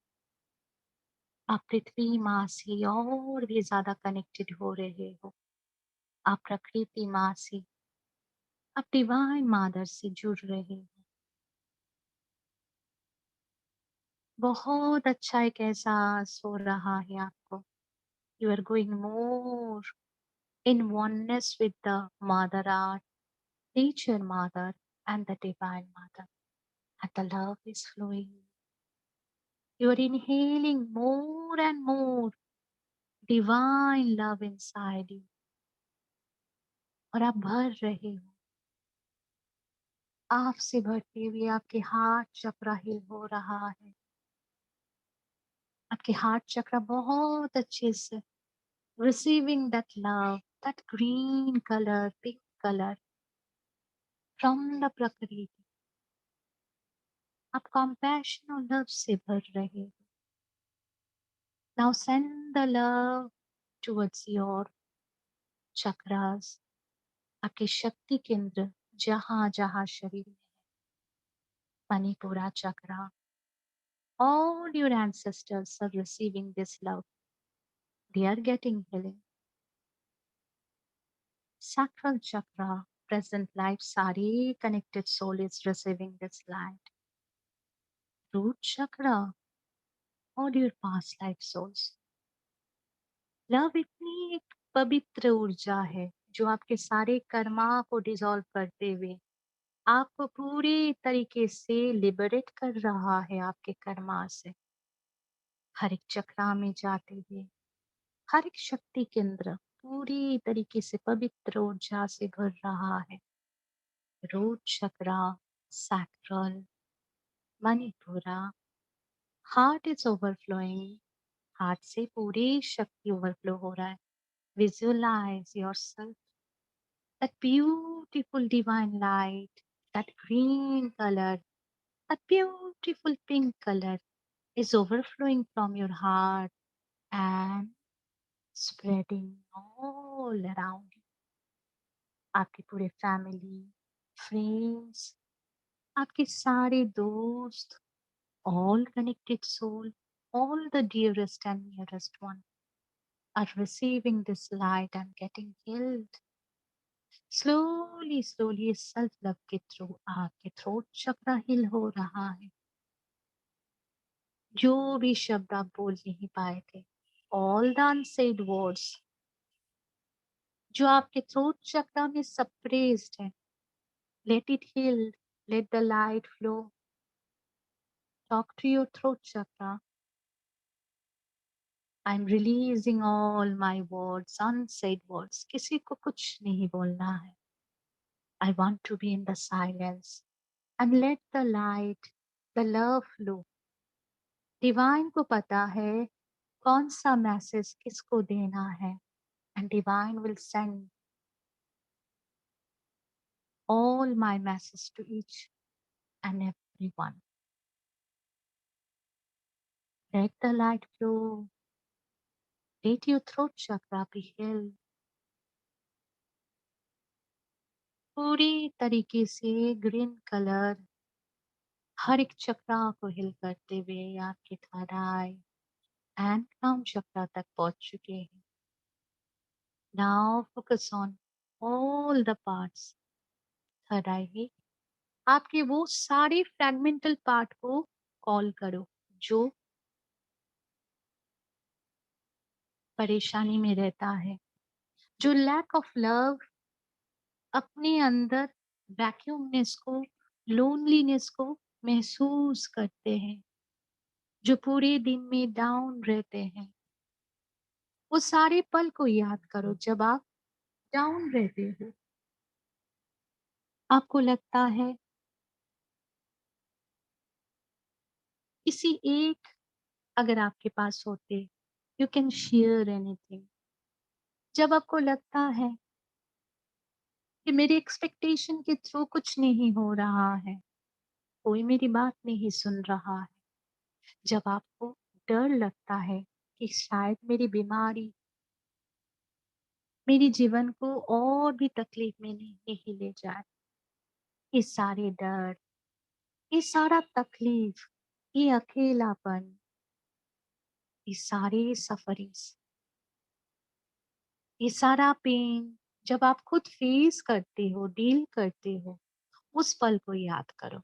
आप पृथ्वी माँ से और भी ज्यादा कनेक्टेड हो रहे हो। आप प्रकृति माँ से, आप डिवाइन मदर से जुड़ रहे हो। बहुत अच्छा एक एहसास हो रहा है आपको। You are going more in oneness with the Mother Earth, Nature Mother, and the Divine Mother. And the love is flowing. You are inhaling more and more divine love inside you. और आप भर रहे हो। आपसे भरते हुए आपके heart चक्र हिल हो रहा है। आपके हार्ट चक्र बहुत अच्छे से receiving that love, that green color, pink color from the प्रकृति। आप compassion और love से भर रहे हो। Now send the love towards your chakras, आपके शक्ति केंद्र जहां जहां शरीर में है। मणिपुरा चक्रा, all your ancestors are receiving this love, they are getting healing. Sacral chakra, present life, सारे connected soul is receiving this light. Root chakra, all your past life souls. Love इतनी एक पवित्र ऊर्जा है जो आपके सारे कर्मा को डिसॉल्व करते हुए आपको पूरी तरीके से लिबरेट कर रहा है आपके कर्मा से। हर एक चक्रा में जाते हुए हर एक शक्ति केंद्र पूरी तरीके से पवित्र ऊर्जा से भर रहा है। Root chakra, sacral, Manipura, heart is overflowing. Heart से पूरी शक्ति ओवरफ्लो हो रहा है। Visualise yourself, that beautiful divine light, that green color, that beautiful pink color is overflowing from your heart and spreading all around you. आपके पूरे फैमिली, फ्रेंड्स, आपके सारे दोस्त, all connected soul, all the dearest and nearest one are receiving this light and getting healed. Slowly self love के through आपके throat चक्र हिल हो रहा है। जो भी शब्द आप बोल नहीं पाए थे, ऑल द अनसेड वर्ड्स जो आपके थ्रोट चक्र में सप्रेस्ड है, let it heal, let the light flow. Talk to your throat chakra. I am releasing all my words, unsaid words. किसी को कुछ नहीं बोलना है। I want to be in the silence and let the light, the love flow divine को पता है कौन सा मैसेज किसको देना है, and divine will send all my message to each and everyone. Let the light flow. Let your throat chakra be healed. पूरी तरीके से ग्रीन कलर हर एक चक्रा को हिल करते हुए आपके थर्ड आई एंड crown चक्रा तक पहुंच चुके हैं. Now focus on all the parts. Third eye है आपके वो सारे फ्रैगमेंटल पार्ट को कॉल करो जो परेशानी में रहता है, जो लैक ऑफ लव अपने अंदर वैक्यूमनेस को, लोनलीनेस को महसूस करते हैं, जो पूरे दिन में डाउन रहते हैं. वो सारे पल को याद करो जब आप डाउन रहते हो. आपको लगता है किसी एक अगर आपके पास होते, यू कैन शेयर एनीथिंग. जब आपको लगता है कि मेरी एक्सपेक्टेशन के थ्रू कुछ नहीं हो रहा है, कोई मेरी बात नहीं सुन रहा है, जब आपको डर लगता है कि शायद मेरी बीमारी मेरे जीवन को और भी तकलीफ में नहीं ले जाए, ये सारे डर, ये सारा तकलीफ, ये अकेलापन, ये सारे सफरिंग्स, ये सारा पेन जब आप खुद फेस करते हो, डील करते हो, उस पल को याद करो.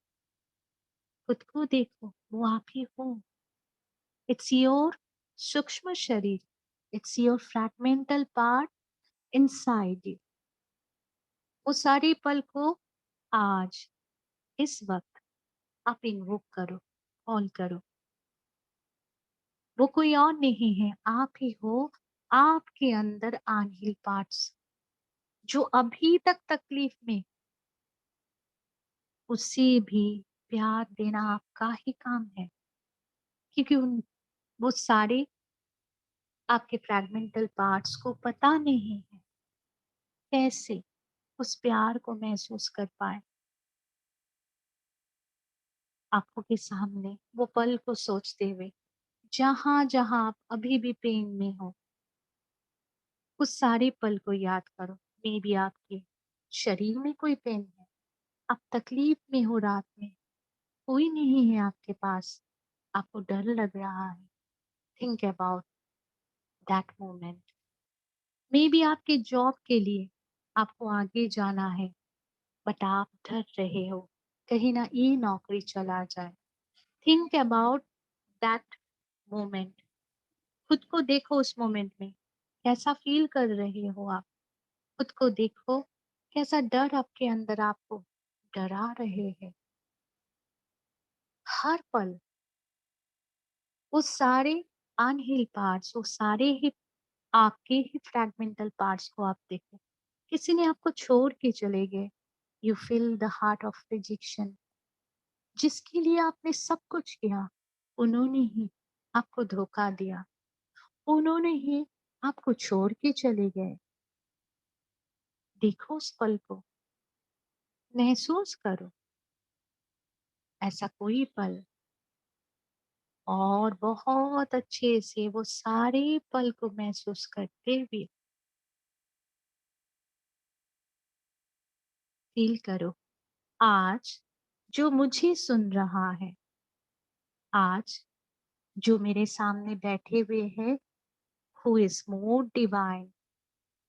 खुद को देखो, वो आप ही हो. इट्स योर सूक्ष्म शरीर, it's your fragmental part inside you. वो सारे पल को आज इस वक्त आप इन्वोक करो, कॉल करो. वो कोई और नहीं है, आप ही हो. आपके अंदर अनहील्ड पार्ट्स जो अभी तक तकलीफ में, उसे भी प्यार देना आपका ही काम है, क्योंकि उन वो सारे आपके फ्रैगमेंटल पार्ट्स को पता नहीं है कैसे उस प्यार को महसूस कर पाए. आंखों के सामने वो पल को सोचते हुए, जहां जहां आप अभी भी पेन में हो, उस सारे पल को याद करो. मे बी आपके शरीर में कोई पेन है, आप तकलीफ में हो, रात में कोई नहीं है आपके पास, आपको डर लग रहा है. Think about that moment. May be आपके जॉब के लिए आपको आगे जाना है, बट आप डर रहे हो कहीं ना ये नौकरी चला जाए. Think about that moment. खुद को देखो उस मोमेंट में, कैसा फील कर रहे हो आप. खुद को देखो, कैसा डर आपके अंदर आपको डरा रहे हैं. हर पल वो सारे अनहील्ड पार्ट्स, वो सारे ही आपके ही फ्रैगमेंटल पार्ट्स को आप देखो. किसी ने आपको छोड़ के चले गए. You feel the heart of rejection. जिसके लिए आपने सब कुछ किया, उन्होंने ही आपको धोखा दिया, उन्होंने ही आपको छोड़ के चले गए. देखो उस पल को, महसूस करो ऐसा कोई पल, और बहुत अच्छे से वो सारे पल को महसूस करते हुए फील करो. आज जो मुझे सुन रहा है, आज जो मेरे सामने बैठे हुए हैं, who is more divine,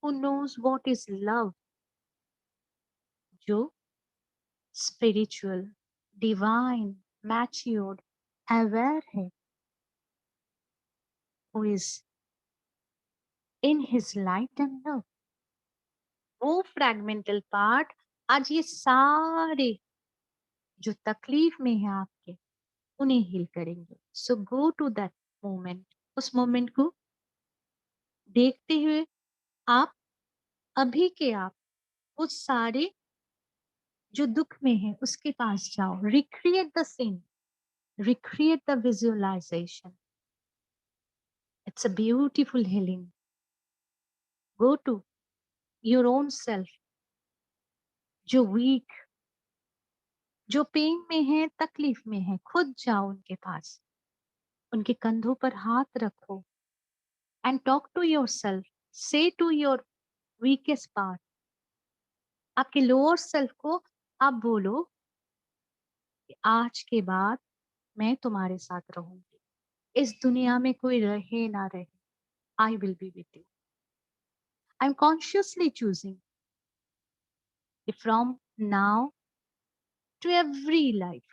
who knows what is love, जो स्पिरिचुअल, डिवाइन, मैच्योर्ड, अवेयर है, who is in his light and love. वो फ्रैगमेंटल पार्ट आज ये सारे जो तकलीफ में है आपके, उन्हें हील करेंगे. सो गो टू दैट मोमेंट. उस मोमेंट को देखते हुए आप अभी के आप उस सारे जो दुख में है उसके पास जाओ. Recreate the scene, Recreate the visualization. It's a beautiful healing. Go to your own self, जो वीक, जो पेन में है, तकलीफ में है, खुद जाओ उनके पास, उनके कंधों पर हाथ रखो and talk to your self, say to your weakest part, आपके लोअर सेल्फ को आप बोलो कि आज के बाद मैं तुम्हारे साथ रहूंगी, इस दुनिया में कोई रहे ना रहे, I will be with you, I am consciously choosing from now to every life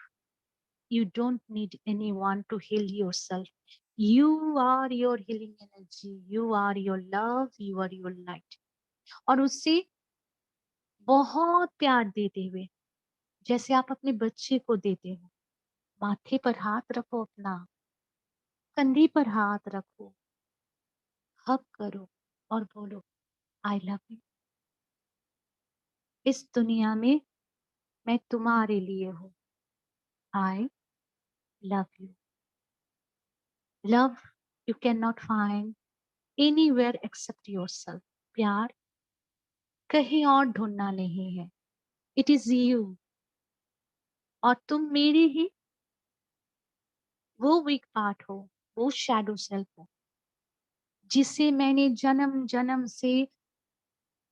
you don't need anyone to heal yourself. You are your healing energy. You are your love. You are your light. और उससे बहुत प्यार देते हुए, जैसे आप अपने बच्चे को देते हो, माथे पर हाथ रखो, अपना कंधे पर हाथ रखो, हग करो और बोलो आई लव यू। इस दुनिया में मैं तुम्हारे लिए हूँ। I love you. Love you can not find anywhere except yourself. प्यार कहीं और ढूंढना नहीं है, इट इज यू। और तुम मेरी ही वो वीक पार्ट हो, वो शैडो सेल्फ हो, जिसे मैंने जन्म जन्म से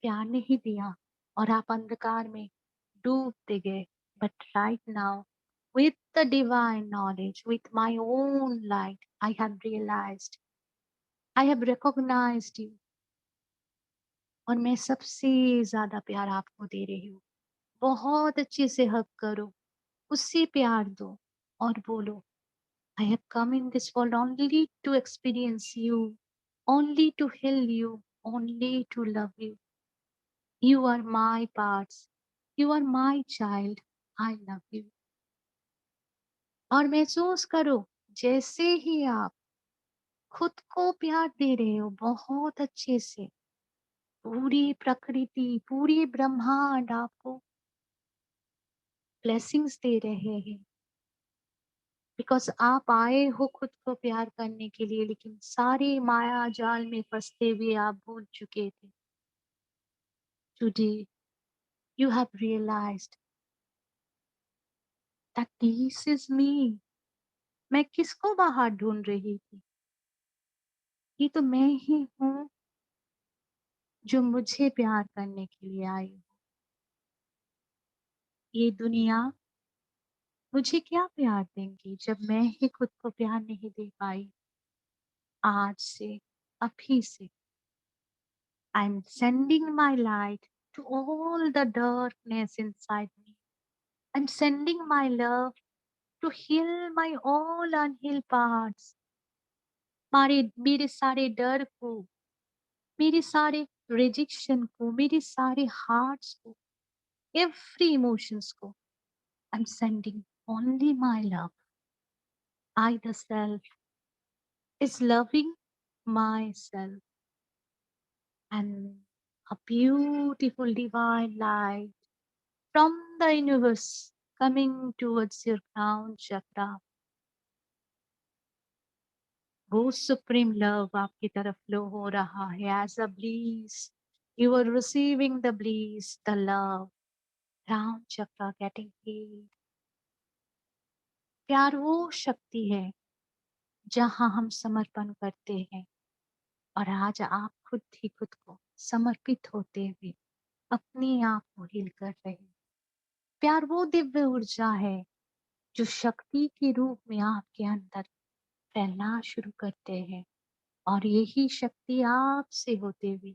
प्यार नहीं दिया और आप अंधकार में डूबते गए। But right now with the divine knowledge, with my own light, I have realized, I have recognized you, और मैं सबसे ज्यादा प्यार आपको दे रही हूँ। बहुत अच्छे से हक करो, उससे प्यार दो और बोलो I have come in this world only to experience you, only to heal you, only to love you. You are my parts. You are my child. I love you. और महसूस करो जैसे ही आप खुद को प्यार दे रहे हो बहुत अच्छे से, पूरी प्रकृति, पूरी ब्रह्मांड आपको ब्लेसिंग्स दे रहे हैं। बिकॉज आप आए हो खुद को प्यार करने के लिए, लेकिन सारे माया जाल में फंसते हुए आप भूल चुके थे। Today you have realized that this is me. मैं किसको बाहर ढूंढ रही थी? ये तो मैं ही हूँ जो मुझे प्यार करने के लिए आई हूँ। ये दुनिया मुझे क्या प्यार देंगी जब मैं ही खुद को प्यार नहीं दे पाई? आज से, अभी से, I'm sending my light to all the darkness inside me. I'm sending my love to heal my all unhealed parts. मेरे सारे डर को, मेरे सारे रिजेक्शन को, मेरे सारे हार्ट्स को, एवरी इमोशंस को, आई am sending only my love. I the self is loving my self, and a beautiful divine light from the universe coming towards your crown chakra. वो सुप्रीम लव आपकी तरफ flow हो रहा है as a bliss. You are receiving the bliss, the love, crown chakra getting healed. प्यार वो शक्ति है जहां हम समर्पण करते हैं, और आज आप खुद ही खुद को समर्पित होते हुए अपने आप को हील कर रहे हैं। प्यार वो दिव्य ऊर्जा है जो शक्ति के रूप में आपके अंदर फैलना शुरू करते हैं, और यही शक्ति आपसे होते हुए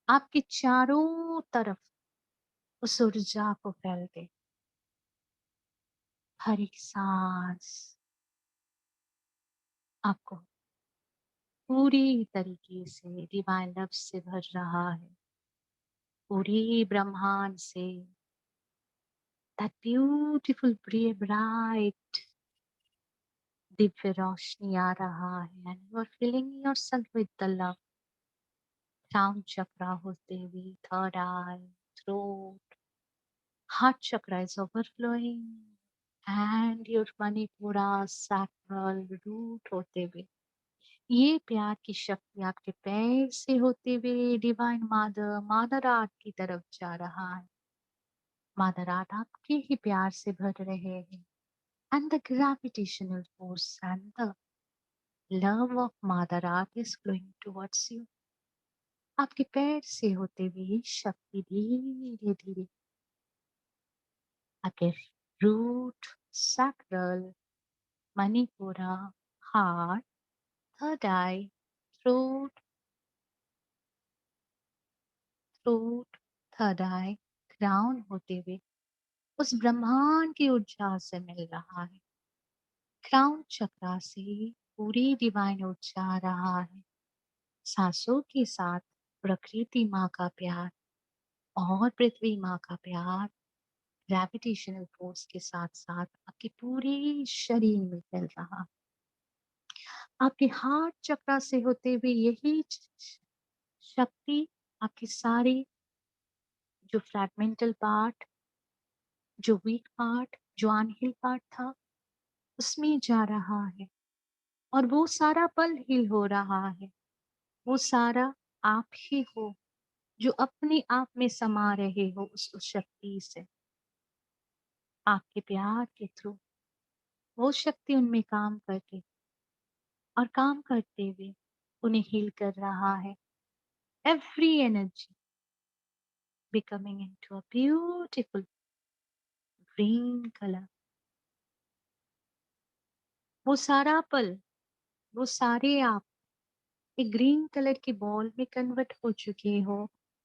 आपके चारों तरफ उस ऊर्जा को फैलते। हर एक सांस आपको पूरी तरीके से डिवाइन लव से भर रहा है। पूरी ब्रह्मांड से that beautiful bright दिव्य रोशनी आ रहा है, and you are filling yourself with the love. crown chakra होते हुए third eye, throat, heart chakra is overflowing, and your Manipura sacral root होते हुए ये प्यार की शक्ति आपके पैर से होते हुए डिवाइन मादर मादर आर्ट की तरफ जा रहा है। मादर आर्ट आपके ही प्यार से भर रहे हैं and the gravitational force and the love of mother earth is flowing towards you. आपके पैर से होते हुए ये शक्ति धीरे धीरे आपके root sacral Manipura heart third eye throat throat third eye crown होते हुए उस ब्रह्मांड की ऊर्जा से मिल रहा है। क्राउन चक्रा से पूरी डिवाइन ऊर्जा आ रहा है। सांसों के साथ प्रकृति माँ का प्यार और पृथ्वी माँ का प्यार ग्रेविटेशनल फोर्स के साथ साथ आपके पूरे शरीर में फैल रहा। आपके हार्ट चक्रा से होते हुए यही शक्ति आपके सारे जो फ्रैगमेंटल पार्ट, जो वीक पार्ट, जो अनहील पार्ट था, उसमें जा रहा है और वो सारा पल हील हो रहा है। वो सारा आप ही हो जो अपने आप में समा रहे हो उस शक्ति से। आपके प्यार के थ्रू वो शक्ति उनमें काम करके और काम करते हुए उन्हें हील कर रहा है। Every energy becoming into a beautiful green colour. वो सारा पल, वो सारे आप एक ग्रीन कलर की बॉल में कन्वर्ट हो चुके हो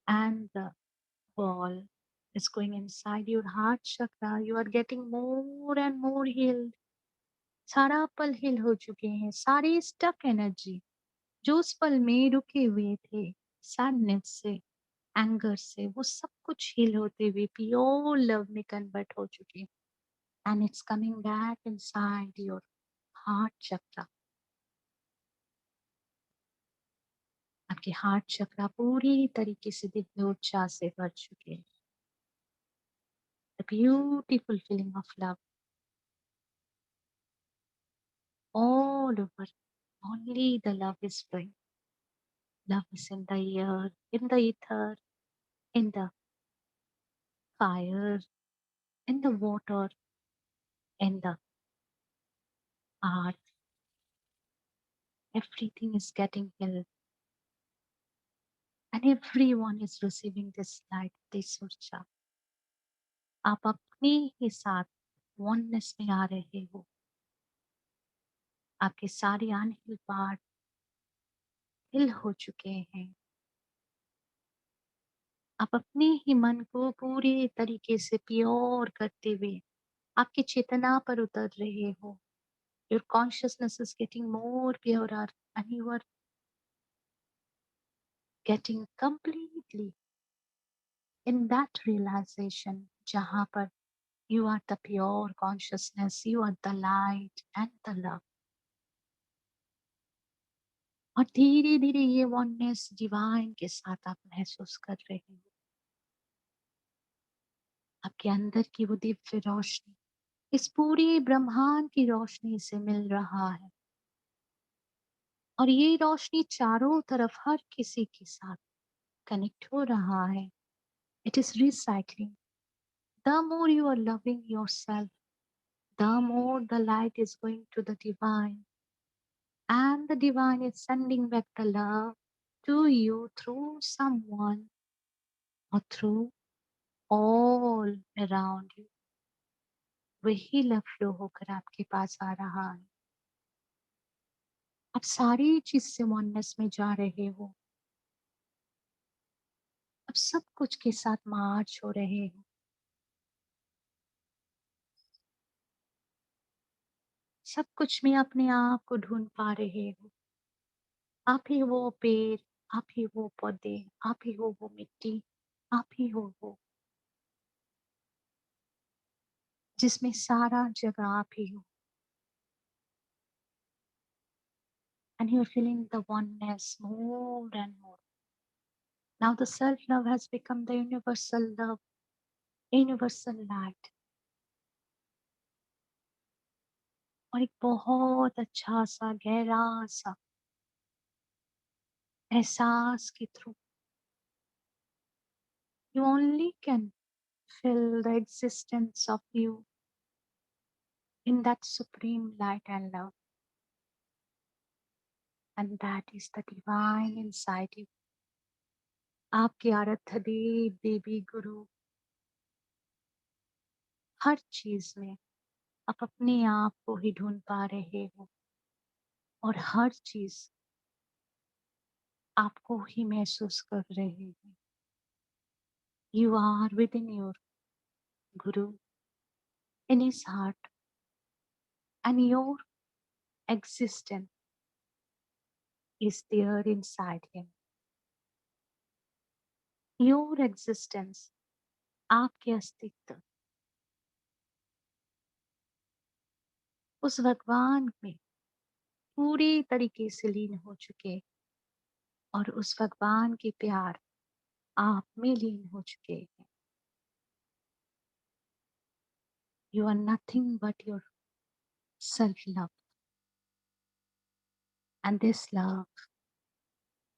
and the ball is going inside your heart chakra. You are getting more and more healed. सारा पल हिल हो चुके हैं। सारी स्टक एनर्जी जो उस पल में रुके हुए थे सैडनेस से, एंगर से, वो सब कुछ हिल होते हुए प्योर लव में कन्वर्ट हो चुके हैं and it's coming back inside your heart chakra. आपके हार्ट चक्रा पूरी तरीके से दिव्य ऊर्जा से भर चुके हैं। The beautiful feeling of love all over. Only the love is flowing. Love is in the air, in the ether, in the fire, in the water, in the earth. Everything is getting healed, and everyone is receiving this light, this urja. आप अपने ही साथ oneness में आ रहे हो। आपके सारे अनहिल part हिल हो चुके हैं। आप अपने ही मन को पूरे तरीके से प्योर करते हुए आपकी चेतना पर उतर रहे हो। Your consciousness is getting more purer and you are getting completely in that realization जहाँ पर you are the pure consciousness, you are the light and the love. और धीरे धीरे ये oneness divine के साथ आप महसूस कर रहे हो। आपके अंदर की वो दिव्य रोशनी इस पूरे ब्रह्मांड की रोशनी से मिल रहा है और ये रोशनी चारों तरफ हर किसी के साथ कनेक्ट हो रहा है। It is recycling. The more you are loving yourself, the more the light is going to the divine, and the divine is sending back the love to you through someone or through all around you. वही love flow होकर आपके पास आ रहा है। आप सारी चीज से oneness में जा रहे हो। अब सब कुछ के साथ मार्च हो रहे हो। सब कुछ में अपने आप को ढूंढ पा रहे हो। आप ही वो पेड़, आप ही वो पौधे, आप ही हो वो मिट्टी, आप ही हो वो जिसमें सारा जगह आप ही हो। And you're feeling the oneness more and more. Now the self-love has become the universal love, universal light. और एक बहुत अच्छा सा गहरा सा एहसास के through you only can feel the existence of you in that supreme light and love, and that is the divine inside you. आपके आराध्य देव देवी गुरु हर चीज में आप अपने आप को ही ढूंढ पा रहे हो और हर चीज आपको ही महसूस कर रहे हो. You are within your Guru in his heart, and your existence is there inside him. Your existence, आपके अस्तित्व उस भगवान में पूरी तरीके से लीन हो चुके और उस भगवान के प्यार आप में लीन हो चुके हैं. You are nothing but your self love, and this love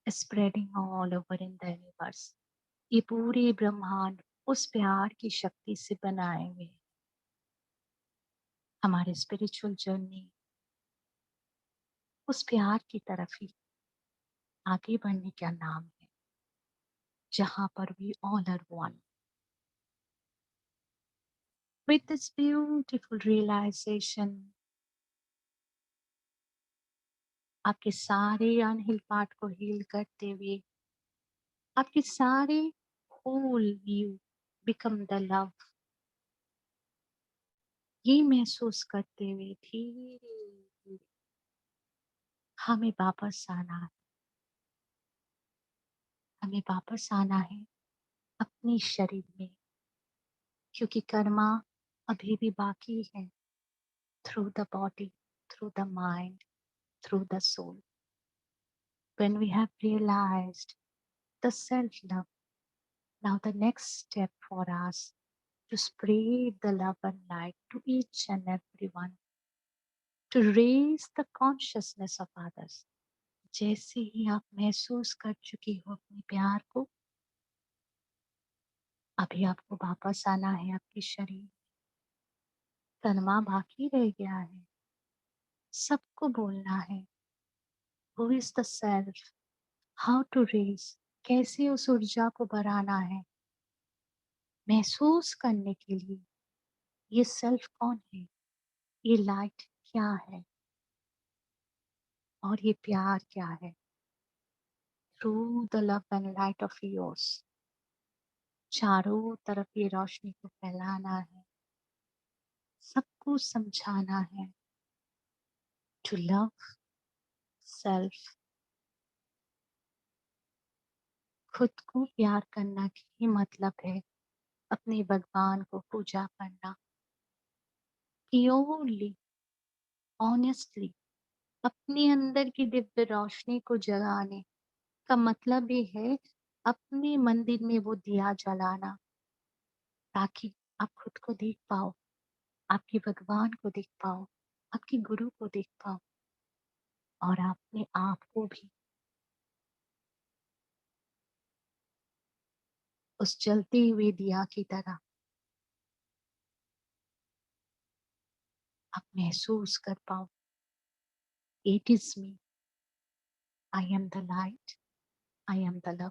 is spreading all over in the universe. ये पूरे ब्रह्मांड उस प्यार की शक्ति से बनाए हुए हैं. हमारे स्पिरिचुअल जर्नी उस प्यार की तरफ ही आगे बढ़ने का नाम है, जहां पर we all are one. With this beautiful realization, आपके सारे अनहील पार्ट को हील करते हुए आपके सारे whole you become the love, ये महसूस करते हुए धीरे धीरे हमें वापस आना है. हमें वापस आना है अपने शरीर में, क्योंकि कर्मा अभी भी बाकी है. Through the body, through the mind, through the soul. When we have realized the self-love, now the next step for us to spread the love and light to each and everyone, to raise the consciousness of others. जैसे ही आप महसूस कर चुकी हो अपने प्यार को, अभी आपको वापस आना है आपके शरीर. तन्मा बाकी रह गया है. सबको बोलना है who is the self, how to raise, कैसे उस ऊर्जा को बढ़ाना है. महसूस करने के लिए ये सेल्फ कौन है, ये लाइट क्या है और ये प्यार क्या है. Through the love and light of yours, चारों तरफ ये रोशनी को फैलाना है, सबको समझाना है टू लव सेल्फ. खुद को प्यार करना की ही मतलब है अपने भगवान को पूजा करना. प्योरली, ऑनेस्टली अपने अंदर की दिव्य रोशनी को जगाने का मतलब ये है अपने मंदिर में वो दिया जलाना, ताकि आप खुद को देख पाओ, आपके भगवान को देख पाओ, आपके गुरु को देख पाओ और अपने आप को भी उस जलते हुए दिया की तरह आप महसूस कर पाओ. It is me, I am the light, I am the love.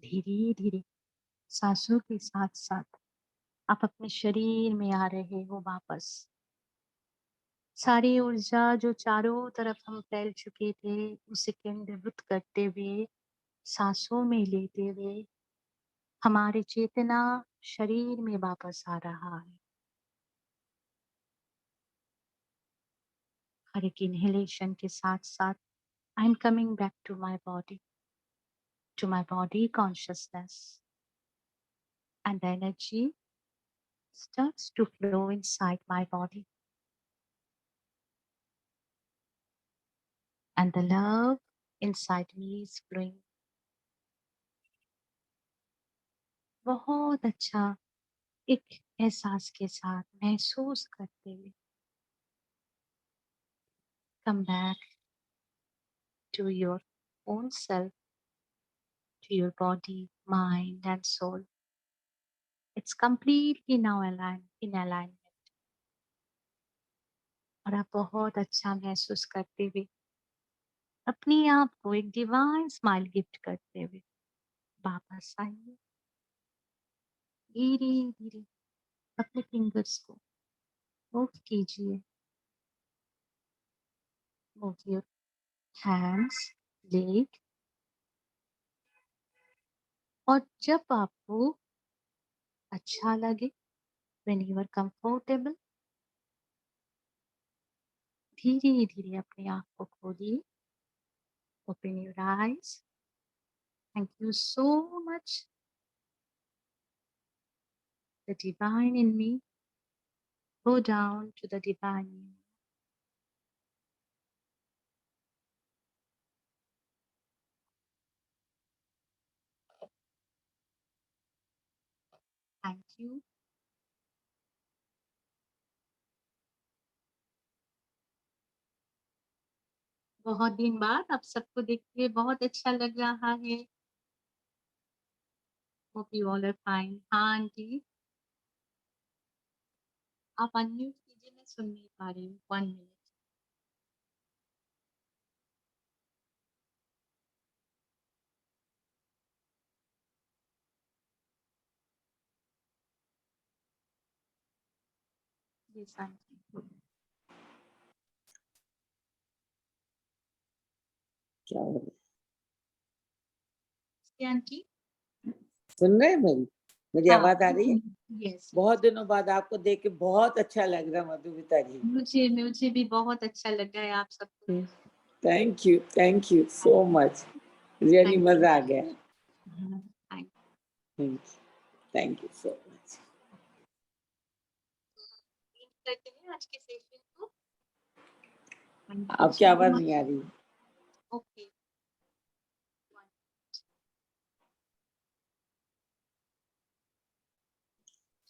धीरे धीरे सांसों के साथ साथ आप अपने शरीर में आ रहे हो वापस. सारी ऊर्जा जो चारों तरफ हम फैल चुके थे उसे केंद्रीभूत करते हुए सांसों में लेते हुए हमारी चेतना शरीर में वापस आ रहा है. हर एक इनहेलेशन के साथ साथ I am coming back to my body consciousness, and the energy starts to flow inside my body, and the love inside me is flowing. बहुत अच्छा एक एहसास के साथ महसूस करते हुए come back to your own self, to your body, mind, and soul. It's completely now in alignment. और आप बहुत अच्छा महसूस करते हुए अपने आप को एक डिवाइन स्माइल गिफ्ट करते हुए वापस आइए। धीरे धीरे अपने फिंगर्स को मूव कीजिए। मूव योर हैंड्स, लेग, और जब आपको अच्छा लगे, when you are comfortable, धीरे धीरे अपने आँख को खोलिए। Open your eyes. Thank you so much. The divine in me, go down to the divine in you. Thank you. बहुत दिन बाद आप सबको देख के बहुत अच्छा लग रहा है। Hope you all are fine. हाँ आंटी, आप अनम्यूट कीजिए, मैं सुन नहीं पा रही हूँ। 1 मिनट। Yes aunty. क्या हो रहा है? आंटी सुन रहे हैं मेरी हाँ, आवाज आ रही है? यस। बहुत दिनों बाद आपको देख के बहुत अच्छा लग रहा है मधुमिता जी। मुझे भी बहुत अच्छा लग रहा है आप सबको। Thank you so much, really Thank you. मजा आ गया। Thank thank you so much. you. करते हैं आज के सेशन को। आपकी आवाज नहीं आ रही। Okay.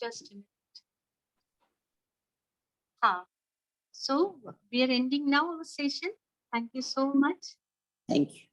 Just a minute. So we are ending now our session. Thank you so much. Thank you.